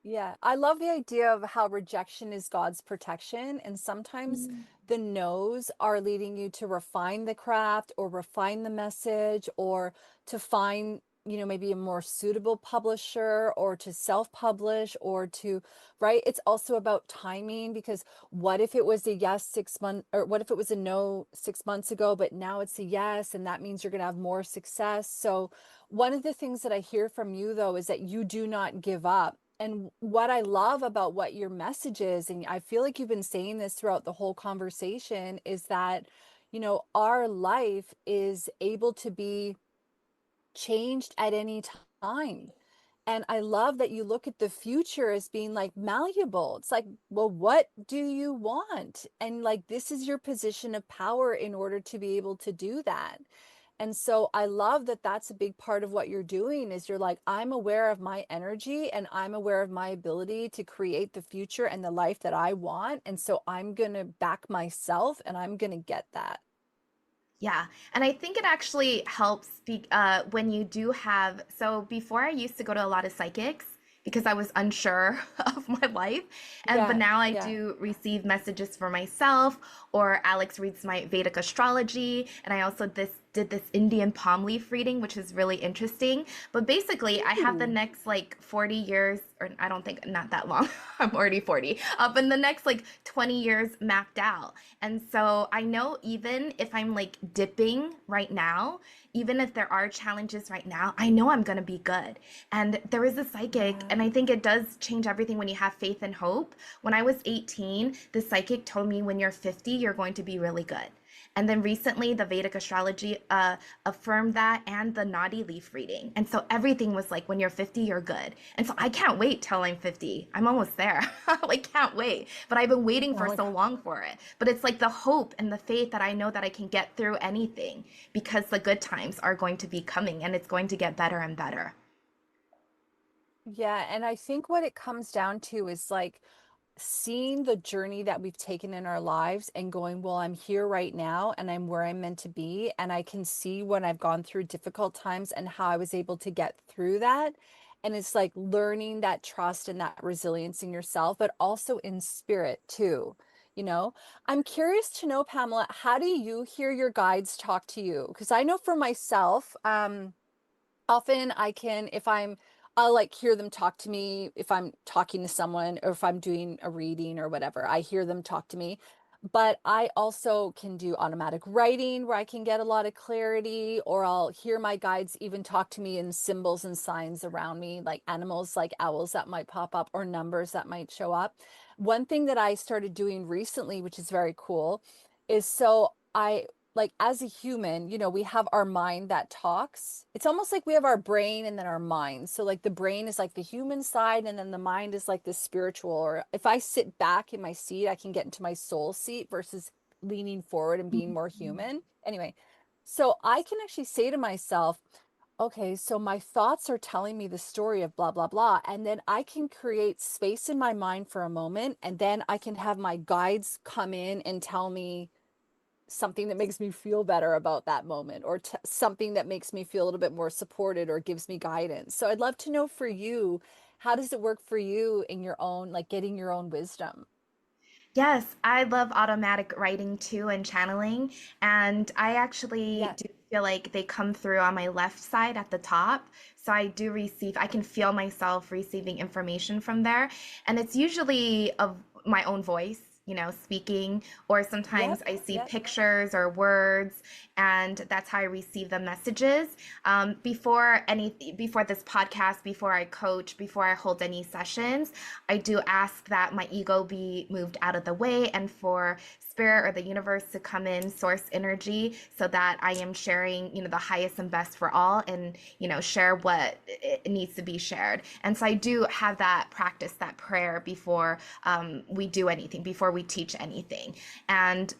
Yeah, I love the idea of how rejection is God's protection. And sometimes Mm. the no's are leading you to refine the craft or refine the message or to find, maybe a more suitable publisher or to self-publish or to, right? It's also about timing because what if it was a yes 6 months or what if it was a no 6 months ago, but now it's a yes, and that means you're going to have more success. So one of the things that I hear from you, though, is that you do not give up. And what I love about what your message is, and I feel like you've been saying this throughout the whole conversation, is that, our life is able to be changed at any time. And I love that you look at the future as being like malleable. It's like, well, what do you want? And like, this is your position of power in order to be able to do that. And so I love that that's a big part of what you're doing is you're like, I'm aware of my energy and I'm aware of my ability to create the future and the life that I want. And so I'm going to back myself and I'm going to get that. Yeah, and I think it actually helps when you do have. So before I used to go to a lot of psychics because I was unsure of my life, and but Yeah. now I Yeah. do receive messages for myself, or Alex reads my Vedic astrology, and I also did this Indian palm leaf reading, which is really interesting. But basically, I have the Ooh. next like 40 years, or I don't think not that long. I'm already 40. But in the next like 20 years mapped out. And so I know even if I'm like dipping right now, even if there are challenges right now, I know I'm going to be good. And there is a psychic, Yeah. and I think it does change everything when you have faith and hope. When I was 18, the psychic told me when you're 50, you're going to be really good. And then recently, the Vedic astrology affirmed that and the naughty leaf reading. And so everything was like, when you're 50, you're good. And so I can't wait till I'm 50. I'm almost there. Like, can't wait. But I've been waiting Oh for my so God. long for it. But it's like the hope and the faith that I know that I can get through anything because the good times are going to be coming and it's going to get better and better. Yeah. And I think what it comes down to is like, seeing the journey that we've taken in our lives and going, well, I'm here right now and I'm where I'm meant to be. And I can see when I've gone through difficult times and how I was able to get through that. And it's like learning that trust and that resilience in yourself, but also in spirit too. You know, I'm curious to know, Pamela, how do you hear your guides talk to you? Because I know for myself, often I can, if I'll like hear them talk to me if I'm talking to someone or if I'm doing a reading or whatever. I hear them talk to me. But I also can do automatic writing where I can get a lot of clarity, or I'll hear my guides even talk to me in symbols and signs around me, like animals, like owls that might pop up or numbers that might show up. One thing that I started doing recently, which is very cool, is so I like as a human, we have our mind that talks. It's almost like we have our brain and then our mind. So like the brain is like the human side and then the mind is like the spiritual. Or if I sit back in my seat, I can get into my soul seat versus leaning forward and being more human. Anyway, so I can actually say to myself, okay, so my thoughts are telling me the story of blah, blah, blah. And then I can create space in my mind for a moment. And then I can have my guides come in and tell me something that makes me feel better about that moment, or something that makes me feel a little bit more supported or gives me guidance. So I'd love to know for you, how does it work for you in your own, like getting your own wisdom? Yes, I love automatic writing too and channeling. And I actually Yeah. do feel like they come through on my left side at the top. So I can feel myself receiving information from there. And it's usually of my own voice, speaking, or sometimes Yep. I see Yep. pictures or words, and that's how I receive the messages. Before this podcast, before I coach, before I hold any sessions, I do ask that my ego be moved out of the way and for spirit or the universe to come in, source energy, so that I am sharing, the highest and best for all, and, share what it needs to be shared. And so I do have that practice, that prayer before we do anything, before we teach anything. And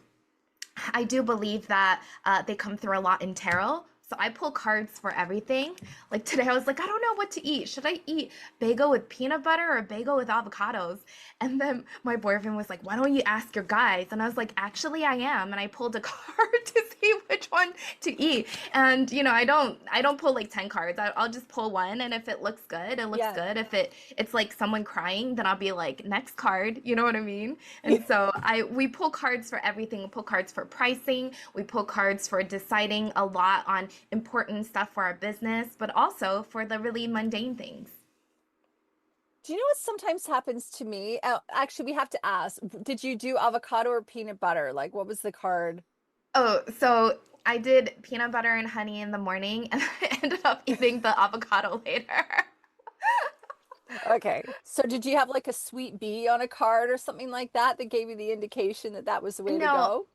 I do believe that they come through a lot in tarot. So I pull cards for everything. Like today, I was like, I don't know what to eat. Should I eat bagel with peanut butter or bagel with avocados? And then my boyfriend was like, why don't you ask your guys? And I was like, actually, I am. And I pulled a card to see which one to eat. And I don't pull like 10 cards. I'll just pull one, and if it looks good, it looks Yeah. good. If it's like someone crying, then I'll be like, next card. You know what I mean? And so we pull cards for everything. We pull cards for pricing. We pull cards for deciding a lot on important stuff for our business, but also for the really mundane things. Do you know what sometimes happens to me? Actually, we have to ask, did you do avocado or peanut butter? Like, what was the card? Oh, so I did peanut butter and honey in the morning, and I ended up eating the avocado later. Okay. So did you have like a sweet bee on a card or something like that that gave you the indication that that was the way to No, go?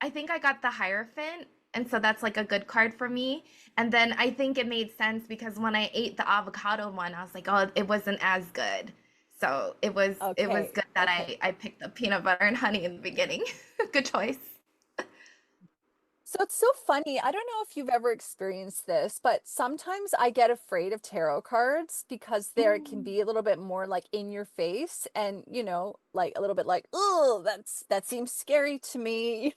I think I got the Hierophant, and so that's like a good card for me. And then I think it made sense because when I ate the avocado one, I was like, oh, it wasn't as good. So it was Okay. good that Okay. I picked the peanut butter and honey in the beginning. Good choice. So it's so funny. I don't know if you've ever experienced this, but sometimes I get afraid of tarot cards because there it can Mm. be a little bit more like in your face and, like a little bit like, oh, that seems scary to me,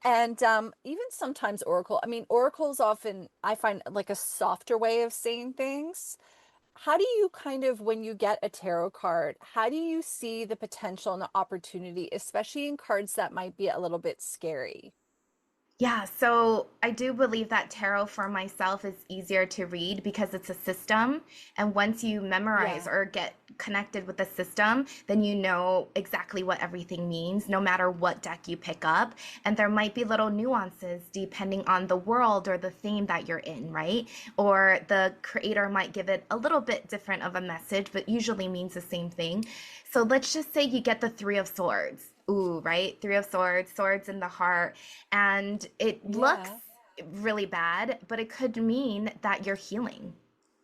And even sometimes Oracle, I mean, Oracle's often I find like a softer way of saying things. How do you kind of, when you get a tarot card, how do you see the potential and the opportunity, especially in cards that might be a little bit scary? Yeah, so I do believe that tarot for myself is easier to read because it's a system. And once you memorize Yeah. or get connected with the system, then you know exactly what everything means, no matter what deck you pick up. And there might be little nuances depending on the world or the theme that you're in, right? Or the creator might give it a little bit different of a message, but usually means the same thing. So let's just say you get the Three of Swords. Ooh, right? Three of Swords, swords in the heart, and it looks Yeah. really bad, but it could mean that you're healing,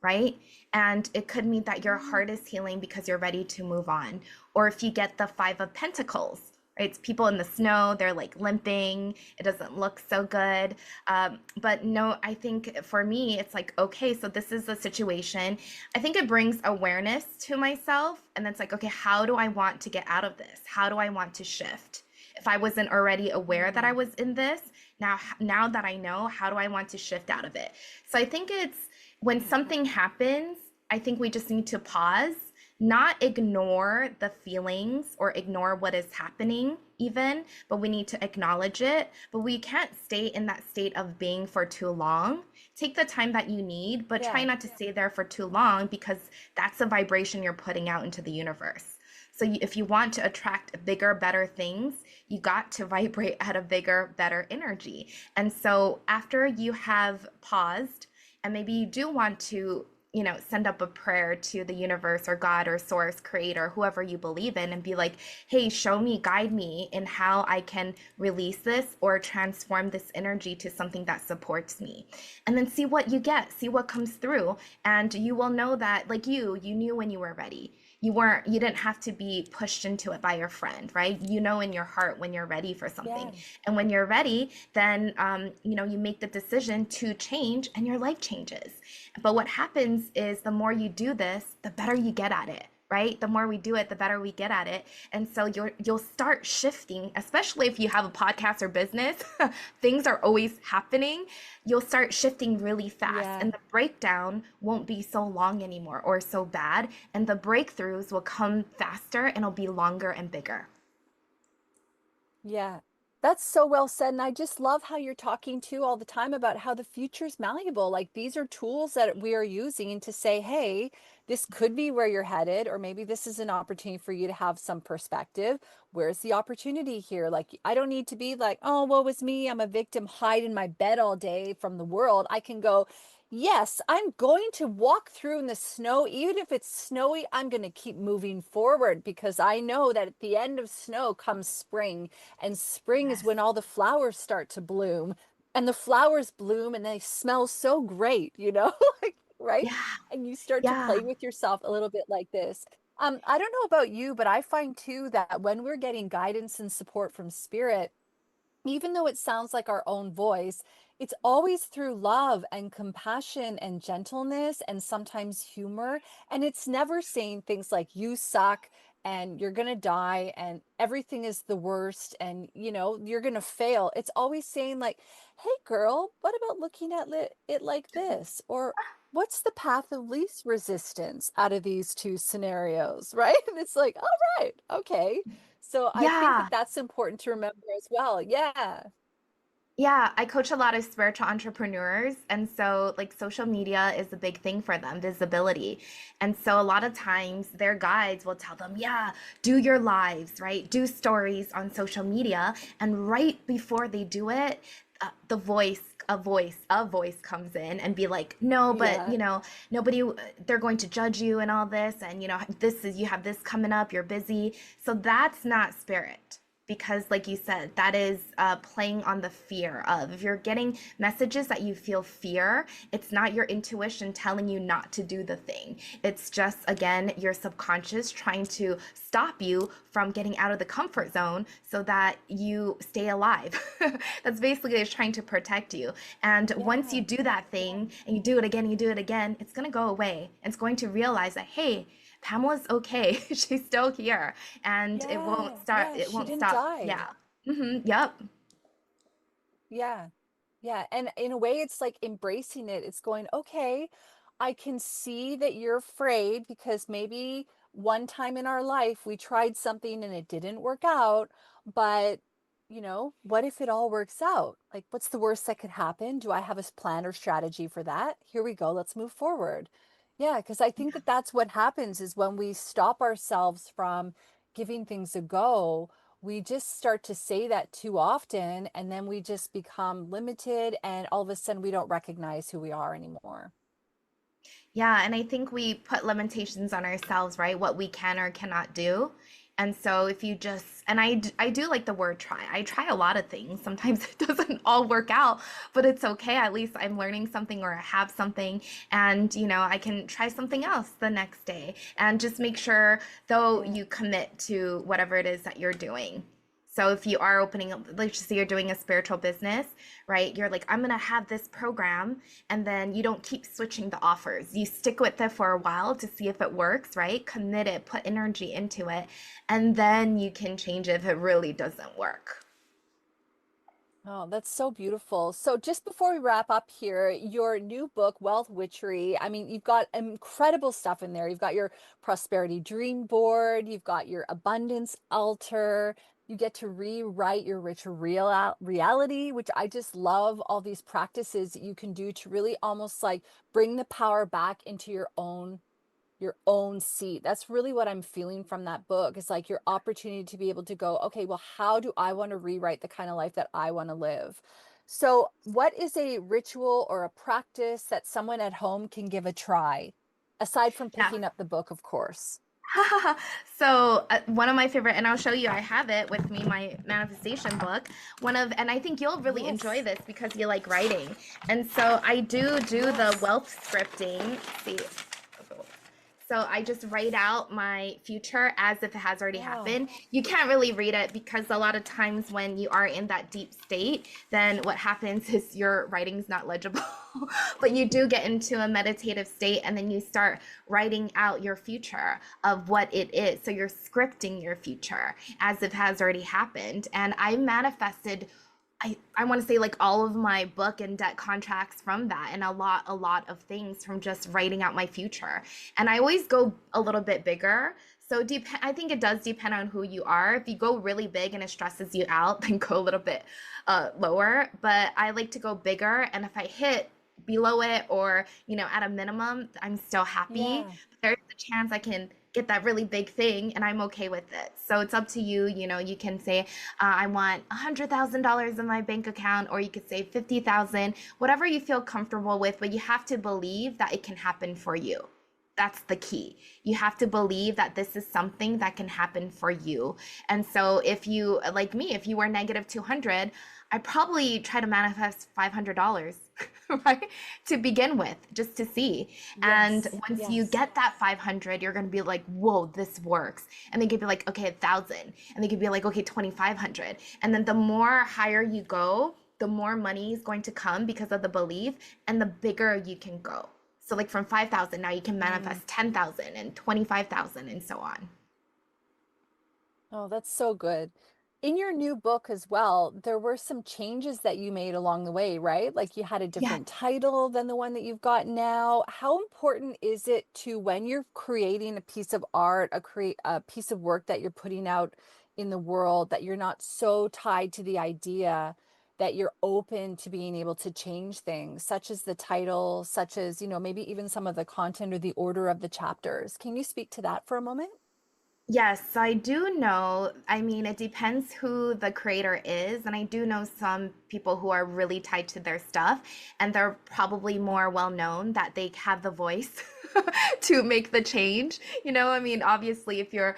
right? And it could mean that your Mm. heart is healing because you're ready to move on. Or if you get the Five of Pentacles, right? It's people in the snow, they're like limping, it doesn't look so good. But no, I think for me, it's like, okay, so this is the situation. I think it brings awareness to myself. And it's like, okay, how do I want to get out of this? How do I want to shift? If I wasn't already aware that I Mm. was in this, now that I know, how do I want to shift out of it? So I think it's when something happens, I think we just need to pause, not ignore the feelings or ignore what is happening even, but we need to acknowledge it. But we can't stay in that state of being for too long. Take the time that you need, but try Yeah. not to stay there for too long because that's the vibration you're putting out into the universe. So if you want to attract bigger, better things, you got to vibrate at a bigger, better energy. And so after you have paused, and maybe you do want to, send up a prayer to the universe or God or source, creator, whoever you believe in, and be like, hey, show me, guide me in how I can release this or transform this energy to something that supports me. And then see what you get, see what comes through. And you will know that, like you knew when you were ready. You didn't have to be pushed into it by your friend, right? You know in your heart when you're ready for something. Yeah. And when you're ready, then you make the decision to change and your life changes. But what happens is the more you do this, the better you get at it, right? The more we do it, the better we get at it. And so you'll start shifting, especially if you have a podcast or business, things are always happening. You'll start shifting really fast Yeah. and the breakdown won't be so long anymore or so bad. And the breakthroughs will come faster and it'll be longer and bigger. Yeah, that's so well said. And I just love how you're talking too all the time about how the future's malleable. Like these are tools that we are using to say, hey, this could be where you're headed, or maybe this is an opportunity for you to have some perspective. Where's the opportunity here? Like, I don't need to be like, oh, woe is me. I'm a victim, hide in my bed all day from the world. I can go, yes, I'm going to walk through in the snow. Even if it's snowy, I'm going to keep moving forward because I know that at the end of snow comes spring, and spring is Yes. when all the flowers start to bloom, and the flowers bloom and they smell so great, like, right? Yeah. And you start to Yeah. play with yourself a little bit like this. I don't know about you, but I find too that when we're getting guidance and support from spirit, even though it sounds like our own voice, it's always through love and compassion and gentleness and sometimes humor. And it's never saying things like, you suck and you're going to die and everything is the worst and, you're going to fail. It's always saying, like, hey, girl, what about looking at it like this? Or what's the path of least resistance out of these two scenarios? Right. And it's like, all right, okay. So I think that Yeah. that's important to remember as well. Yeah. Yeah, I coach a lot of spiritual entrepreneurs. And so, like, social media is a big thing for them, visibility. And so, a lot of times, their guides will tell them, yeah, do your lives, right? Do stories on social media. And right before they do it, a voice comes in and be like, no, but, Yeah. nobody, they're going to judge you and all this. And, you have this coming up, you're busy. So, that's not spirit. because like you said, that is playing on the fear of, if you're getting messages that you feel fear, it's not your intuition telling you not to do the thing. It's just, again, your subconscious trying to stop you from getting out of the comfort zone so that you stay alive. That's basically, it's trying to protect you. And once you Yeah. do that thing and you do it again, you do it again, it's going to go away. It's going to realize that, hey, Pamela's okay. She's still here, and it won't Yeah. start. Yeah. It She won't didn't stop. die. Yeah. Yep. Yeah. Yeah. And in a way, it's like embracing it. It's going, okay, I can see that you're afraid because maybe one time in our life we tried something and it didn't work out. But, what if it all works out? Like, what's the worst that could happen? Do I have a plan or strategy for that? Here we go. Let's move forward. Yeah. Because I think that that's what happens is when we stop ourselves from giving things a go, we just start to say that too often, and then we just become limited, and all of a sudden we don't recognize who we are anymore. Yeah, and I think we put limitations on ourselves, right? What we can or cannot do. And so if you just, and I do like the word try. I try a lot of things. Sometimes it doesn't all work out, but it's okay. At least I'm learning something or I have something, and I can try something else the next day. And just make sure though Yeah. you commit to whatever it is that you're doing. So if you are opening up, let's just say you're doing a spiritual business, right? You're like, I'm gonna have this program, and then you don't keep switching the offers. You stick with it for a while to see if it works, right? Commit it, put energy into it, and then you can change it if it really doesn't work. Oh, that's so beautiful. So just before we wrap up here, your new book, Wealth Witchery, I mean, you've got incredible stuff in there. You've got your prosperity dream board, you've got your abundance altar, you get to rewrite your richer reality, which I just love all these practices that you can do to really almost like bring the power back into your own seat. That's really what I'm feeling from that book. It's like your opportunity to be able to go, okay, well, how do I want to rewrite the kind of life that I want to live? So, what is a ritual or a practice that someone at home can give a try, aside from Yeah. picking up the book, of course? So one of my favorite, and I'll show you, I have it with me, my manifestation book. And I think you'll really enjoy Yes. this because you like writing. And so I do the Yes. wealth scripting. Let's see. So I just write out my future as if it has already Wow. happened. You can't really read it because a lot of times when you are in that deep state, then what happens is your writing's not legible. But you do get into a meditative state, and then you start writing out your future of what it is. So you're scripting your future as if it has already happened. And I manifested, I want to say, like, all of my book and debt contracts from that, and a lot of things from just writing out my future. And I always go a little bit bigger. So I think it does depend on who you are. If you go really big and it stresses you out, then go a little bit lower. But I like to go bigger, and if I hit below it, or at a minimum, I'm still happy. Yeah. There's a chance I can get that really big thing, and I'm okay with it. So it's up to you. You can say, I want $100,000 in my bank account, or you could say 50,000, whatever you feel comfortable with, but you have to believe that it can happen for you. That's the key. You have to believe that this is something that can happen for you. And so if you, like me, if you were negative 200, I probably try to manifest $500, right? To begin with, just to see. And Yes. once you Yes. get that 500, you're going to be like, whoa, this works. And they could be like, okay, 1,000. And they could be like, okay, 2,500. And then the more higher you go, the more money is going to come because of the belief, and the bigger you can go. So like from 5,000, now you can Mm. manifest 10,000 and 25,000 and so on. Oh, that's so good. In your new book as well, there were some changes that you made along the way, right? Like you had a Yeah. different title than the one that you've got now. How important is it to when you're creating a piece of art, a piece of work that you're putting out in the world, that you're not so tied to the idea that you're open to being able to change things, such as the title, such as, maybe even some of the content or the order of the chapters. Can you speak to that for a moment? Yes, I do know. I mean, it depends who the creator is. And I do know some people who are really tied to their stuff, and they're probably more well known that they have the voice to make the change. I mean, obviously, if you're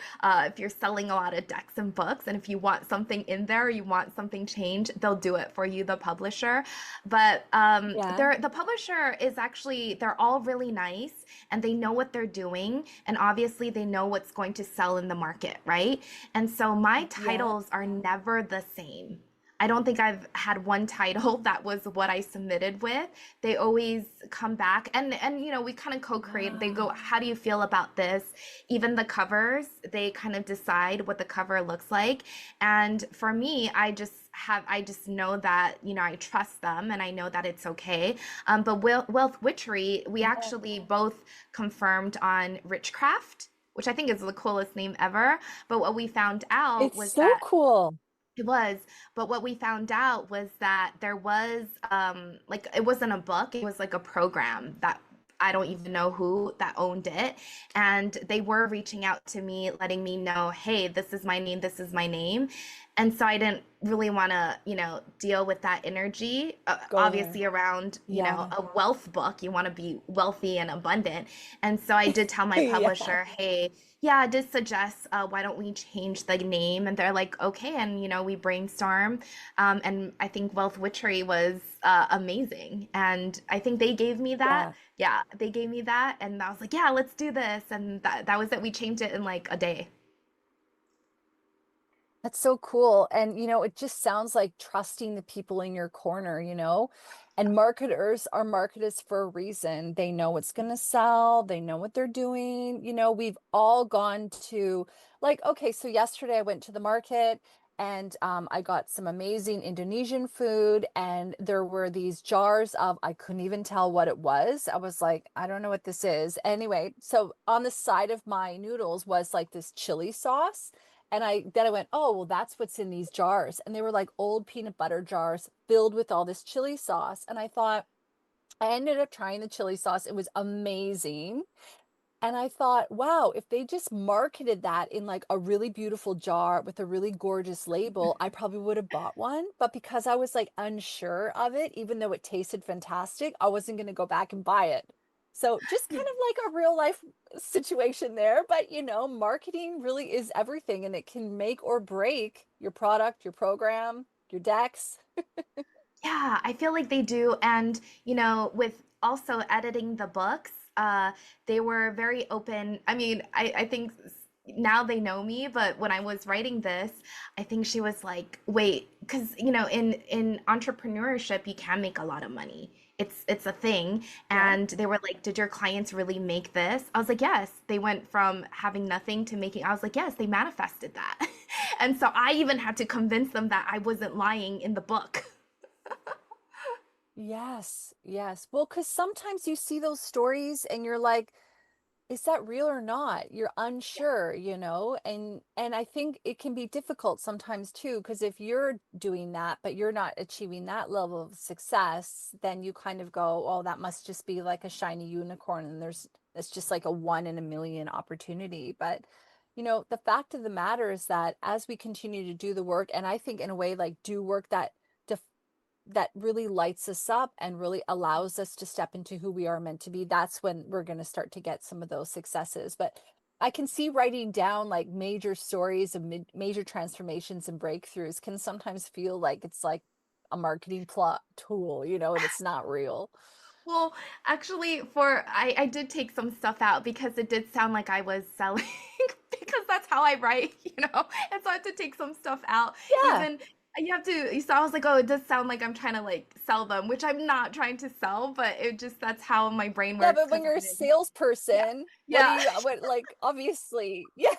selling a lot of decks and books, and if you want something in there, or you want something changed, they'll do it for you, the publisher. But Yeah. the publisher is actually they're all really nice, and they know what they're doing, and obviously they know what's going to sell in the market, right? And so my Yeah. titles are never the same. I don't think I've had one title that was what I submitted with. They always come back, and we kind of co-create. They go, Wow. "How do you feel about this?" Even the covers, they kind of decide what the cover looks like. And for me, I just know that, I trust them and I know that it's okay. But Wealth Witchery, we Yeah. actually both confirmed on Richcraft, which I think is the coolest name ever. But what we found out It's was so that cool. it was, but what we found out was that there was like it wasn't a book, it was like a program that I don't even know who that owned it. And they were reaching out to me, letting me know, hey, this is my name, this is my name. And so I didn't really want to, deal with that energy. Go there. Obviously, around, Yeah. a wealth book, you want to be wealthy and abundant. And so I did tell my Yeah. publisher, hey, yeah, I did suggest, why don't we change the name? And they're like, okay. And, we brainstorm. And I think Wealth Witchery was amazing. And I think they gave me that. Yeah. Yeah, they gave me that. And I was like, yeah, let's do this. And that was it. We changed it in like a day. That's so cool. And, it just sounds like trusting the people in your corner, and marketers are marketers for a reason. They know what's going to sell, they know what they're doing. We've all gone to, like, okay, so yesterday I went to the market and I got some amazing Indonesian food, and there were these jars of, I couldn't even tell what it was. I was like, I don't know what this is. Anyway, so on the side of my noodles was like this chili sauce. And I went, oh, well, that's what's in these jars. And they were like old peanut butter jars filled with all this chili sauce. And I thought, I ended up trying the chili sauce. It was amazing. And I thought, wow, if they just marketed that in like a really beautiful jar with a really gorgeous label, I probably would have bought one. But because I was like unsure of it, even though it tasted fantastic, I wasn't going to go back and buy it. So just kind of like a real life situation there. But marketing really is everything, and it can make or break your product, your program, your decks. Yeah, I feel like they do. And, with also editing the books, they were very open. I mean, I think now they know me, but when I was writing this, I think she was like, wait, because, in entrepreneurship, you can make a lot of money. It's a thing. Yeah. And they were like, did your clients really make this? I was like, yes. They went from having nothing to making, I was like, yes, they manifested that. And so I even had to convince them that I wasn't lying in the book. Yes, yes. Well, because sometimes you see those stories and you're like, is that real or not? You're unsure, and I think it can be difficult sometimes too, because if you're doing that, but you're not achieving that level of success, then you kind of go, oh, that must just be like a shiny unicorn, and it's just like a one in a million opportunity. But the fact of the matter is that as we continue to do the work, and I think in a way like do work that really lights us up and really allows us to step into who we are meant to be, that's when we're going to start to get some of those successes. But I can see writing down like major stories of major transformations and breakthroughs can sometimes feel like it's like a marketing plot tool, and it's not real. Well, actually, I did take some stuff out because it did sound like I was selling because that's how I write, And so I had to take some stuff out. Yeah. Even you have to, so I was like, oh, it does sound like I'm trying to like sell them, which I'm not trying to sell, but it just that's how my brain Yeah, works but when because you're a I didn't. Yeah. salesperson, Yeah. what, like, obviously, yeah,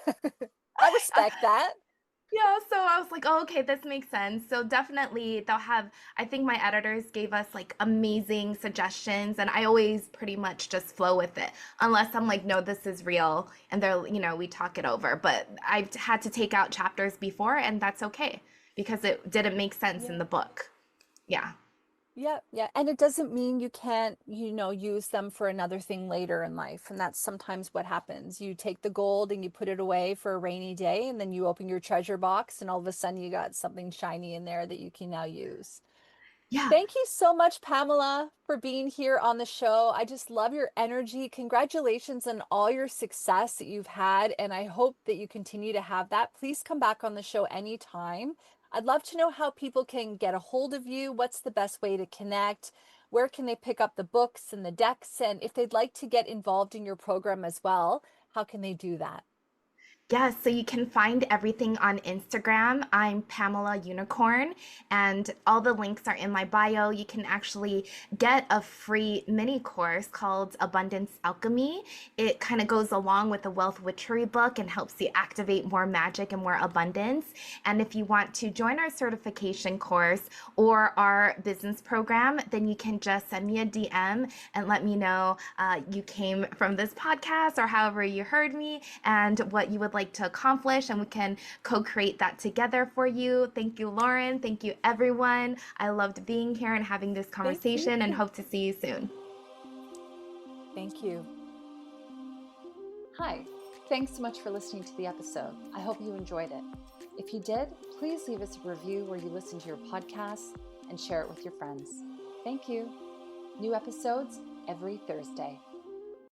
I respect that. Yeah, so I was like, oh, okay, this makes sense. So definitely they'll have, I think my editors gave us like amazing suggestions, and I always pretty much just flow with it. Unless I'm like, no, this is real, and they're, we talk it over. But I've had to take out chapters before, and that's okay because it didn't make sense in Yeah. the book. Yeah. Yeah, yeah. And it doesn't mean you can't, use them for another thing later in life. And that's sometimes what happens. You take the gold and you put it away for a rainy day, and then you open your treasure box, and all of a sudden you got something shiny in there that you can now use. Yeah. Thank you so much, Pamela, for being here on the show. I just love your energy. Congratulations on all your success that you've had, and I hope that you continue to have that. Please come back on the show anytime. I'd love to know how people can get a hold of you. What's the best way to connect? Where can they pick up the books and the decks? And if they'd like to get involved in your program as well, how can they do that? Yes, so you can find everything on Instagram. I'm Pamela Unicorn, and all the links are in my bio. You can actually get a free mini course called Abundance Alchemy. It kind of goes along with the Wealth Witchery book and helps you activate more magic and more abundance. And if you want to join our certification course or our business program, then you can just send me a DM and let me know you came from this podcast or however you heard me and what you would like to accomplish, and we can co-create that together for you. Thank you, Lauren. Thank you, everyone. I loved being here and having this Thank you. conversation, and hope to see you soon. Thank you. Hi, thanks so much for listening to the episode. I hope you enjoyed it. If you did, please leave us a review where you listen to your podcasts and share it with your friends. Thank you. New episodes every Thursday.